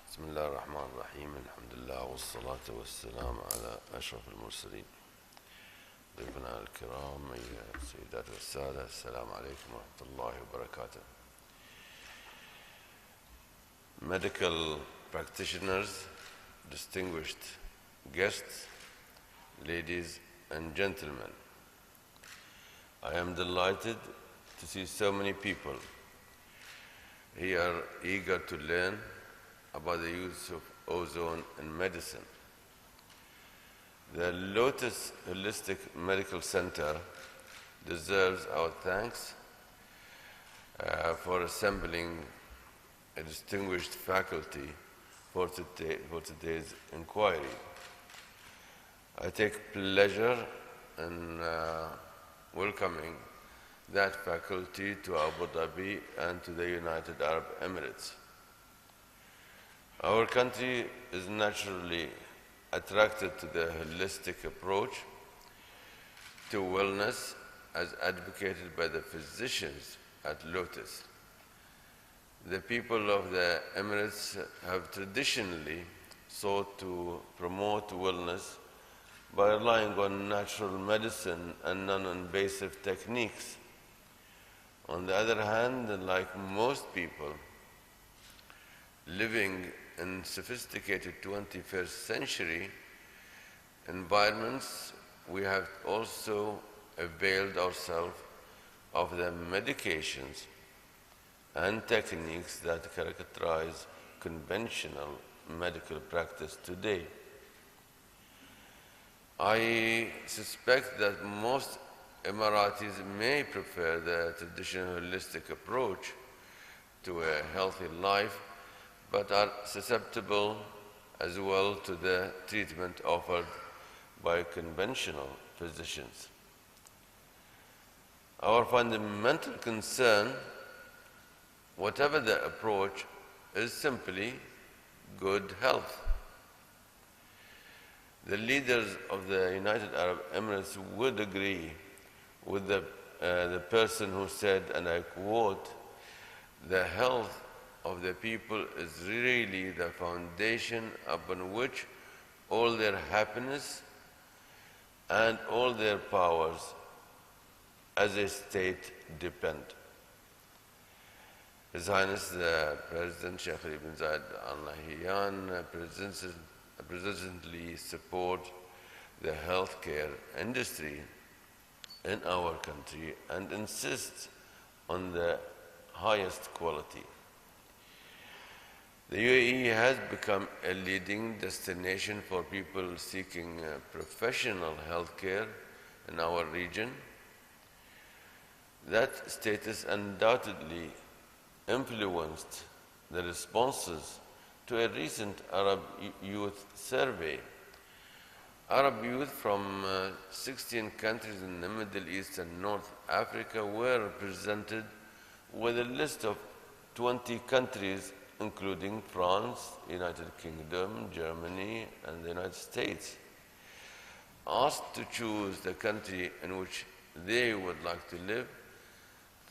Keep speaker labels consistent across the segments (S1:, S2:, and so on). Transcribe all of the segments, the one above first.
S1: بسم الله الرحمن الرحيم الحمد لله والصلاة والسلام على أشرف المرسلين ضيوفنا الكرام أيها السيدات والسادة السلام عليكم ورحمة الله وبركاته. Medical practitioners, distinguished guests, ladies and gentlemen, I am delighted to see so many people here eager to learn about the use of ozone in medicine. The Lotus Holistic Medical Center deserves our thanks for assembling a distinguished faculty for today's inquiry. I take pleasure in welcoming that faculty to Abu Dhabi and to the United Arab Emirates. Our country is naturally attracted to the holistic approach to wellness as advocated by the physicians at Lotus. The people of the Emirates have traditionally sought to promote wellness by relying on natural medicine and non-invasive techniques. On the other hand, like most people living in sophisticated 21st century environments, we have also availed ourselves of the medications and techniques that characterize conventional medical practice today. I suspect that most Emiratis may prefer the traditional holistic approach to a healthy life, but are susceptible as well to the treatment offered by conventional physicians. Our fundamental concern, whatever the approach, is simply good health. The leaders of the United Arab Emirates would agree with the person who said, and I quote, "The health of the people is really the foundation upon which all their happiness and all their powers as a state depend." His Highness the President Sheikh Ibn Zayed Al Nahyaan presently support the healthcare industry in our country and insists on the highest quality. The UAE has become a leading destination for people seeking professional health care in our region. That status undoubtedly influenced the responses to a recent Arab youth survey. Arab youth from 16 countries in the Middle East and North Africa were represented with a list of 20 countries including France, United Kingdom, Germany, and the United States. Asked to choose the country in which they would like to live,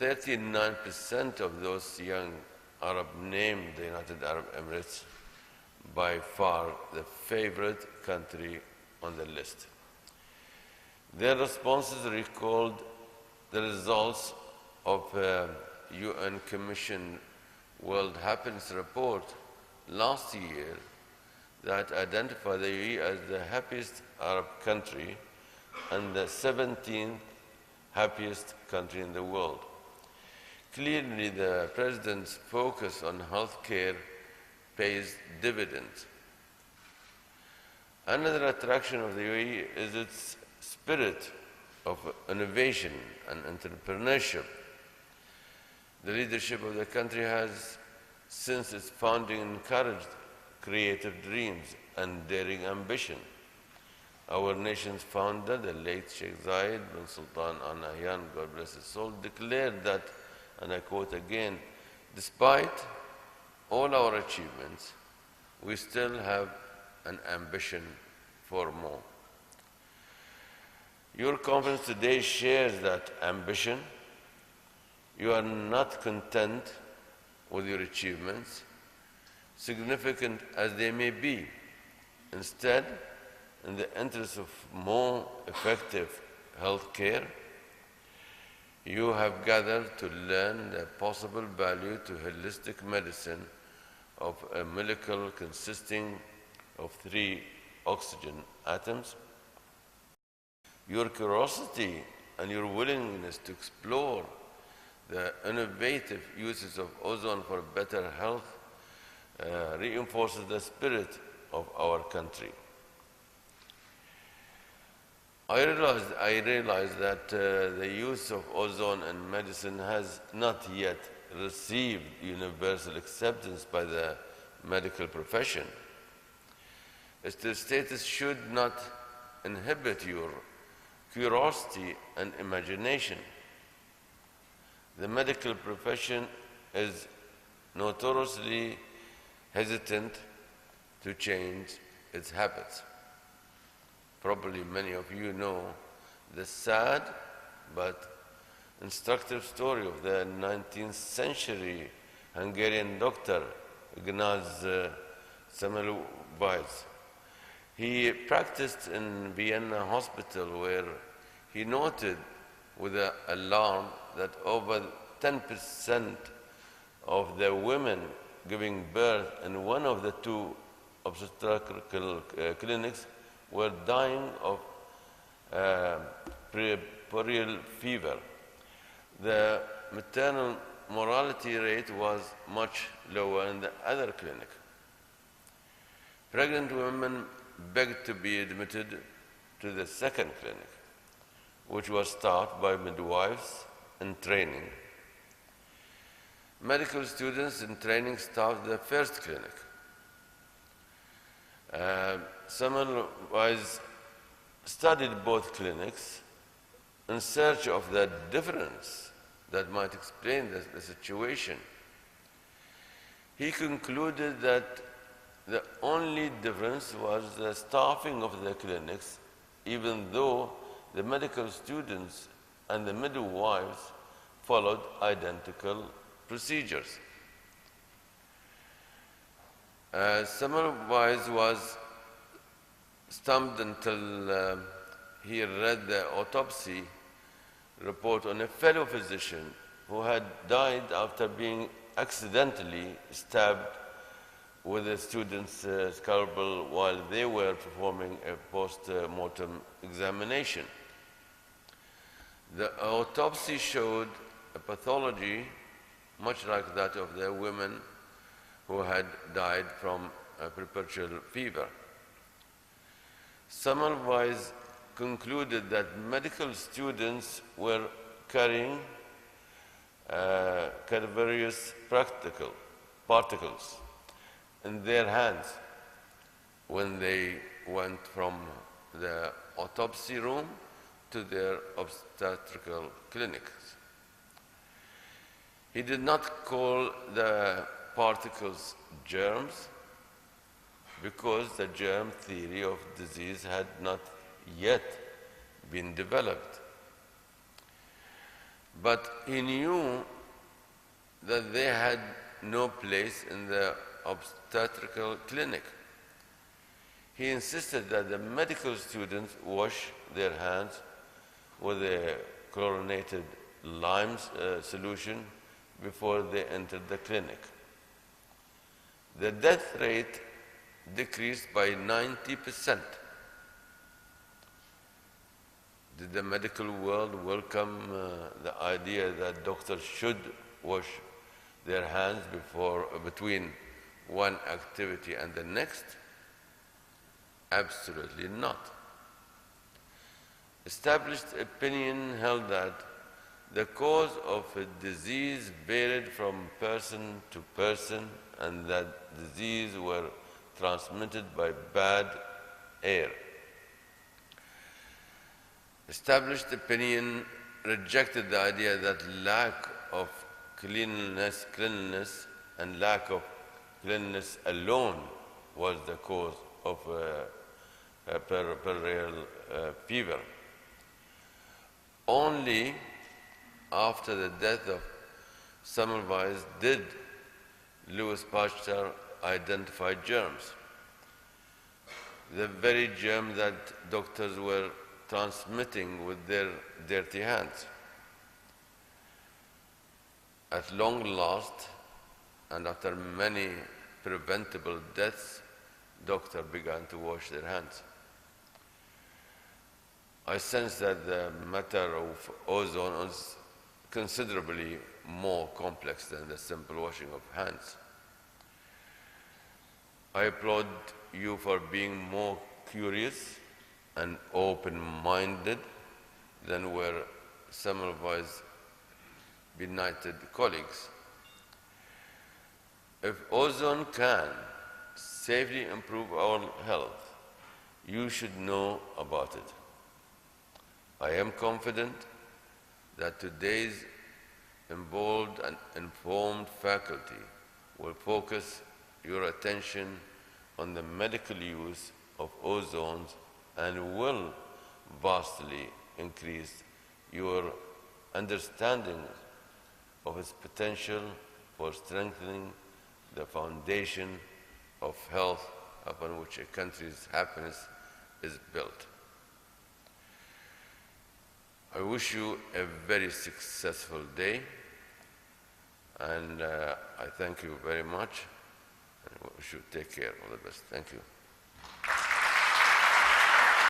S1: 39% of those young Arab named the United Arab Emirates by far the favorite country on the list. Their responses recalled the results of a UN Commission World Happiness Report last year that identified the UAE as the happiest Arab country and the 17th happiest country in the world. Clearly, the President's focus on health care pays dividends. Another attraction of the UAE is its spirit of innovation and entrepreneurship. The leadership of the country has, since its founding, encouraged creative dreams and daring ambition. Our nation's founder, the late Sheikh Zayed bin Sultan Al Nahyan, God bless his soul, declared that, and I quote again, "Despite all our achievements, we still have an ambition for more." Your conference today shares that ambition. You are not content with your achievements. significant as they may be. Instead, in the interest of more effective health care, you have gathered to learn the possible value to holistic medicine of a molecule consisting of 3 oxygen atoms. Your curiosity and your willingness to explore the innovative uses of ozone for better health reinforces the spirit of our country. I realize that the use of ozone in medicine has not yet received universal acceptance by the medical profession. Its status should not inhibit your curiosity and imagination. The medical profession is notoriously hesitant to change its habits. Probably many of you know the sad but instructive story of the 19th century Hungarian doctor Ignaz Semmelweis. He practiced in Vienna hospital, where he noted with alarm that over 10% of the women giving birth in one of the 2 obstetrical clinics were dying of puerperal fever. The maternal mortality rate was much lower in the other clinic. Pregnant women begged to be admitted to the second clinic, which was staffed by midwives in training. Medical students in training staffed the first clinic. Semmelweis studied both clinics in search of the difference that might explain the situation. He concluded that the only difference was the staffing of the clinics, even though the medical students and the midwives followed identical procedures. Semmelweis was stumped until he read the autopsy report on a fellow physician who had died after being accidentally stabbed with a student's scalpel while they were performing a post-mortem examination. The autopsy showed a pathology much like that of the women who had died from puerperal fever. Semmelweis concluded that medical students were carrying cadaverous particles in their hands when they went from the autopsy room to their obstetrical clinics. He did not call the particles germs because the germ theory of disease had not yet been developed. But he knew that they had no place in the obstetrical clinic. He insisted that the medical students wash their hands with a chlorinated lime solution before they entered the clinic. The death rate decreased by 90%. Did the medical world welcome the idea that doctors should wash their hands between one activity and the next? Absolutely not. Established opinion held that the cause of a disease varied from person to person and that disease were transmitted by bad air. Established opinion rejected the idea that lack of cleanliness and lack of cleanliness alone was the cause of puerperal fever. Only after the death of Semmelweis did Louis Pasteur identified germs. The very germ that doctors were transmitting with their dirty hands. At long last, and after many preventable deaths, doctors began to wash their hands. I sense that the matter of ozone is considerably more complex than the simple washing of hands. I applaud you for being more curious and open-minded than were some of us benighted colleagues. If ozone can safely improve our health, you should know about it. I am confident that today's involved and informed faculty will focus your attention on the medical use of ozone and will vastly increase your understanding of its potential for strengthening the foundation of health upon which a country's happiness is built. I wish you a very successful day, and I thank you very much, and I wish you take care. All the best. Thank you.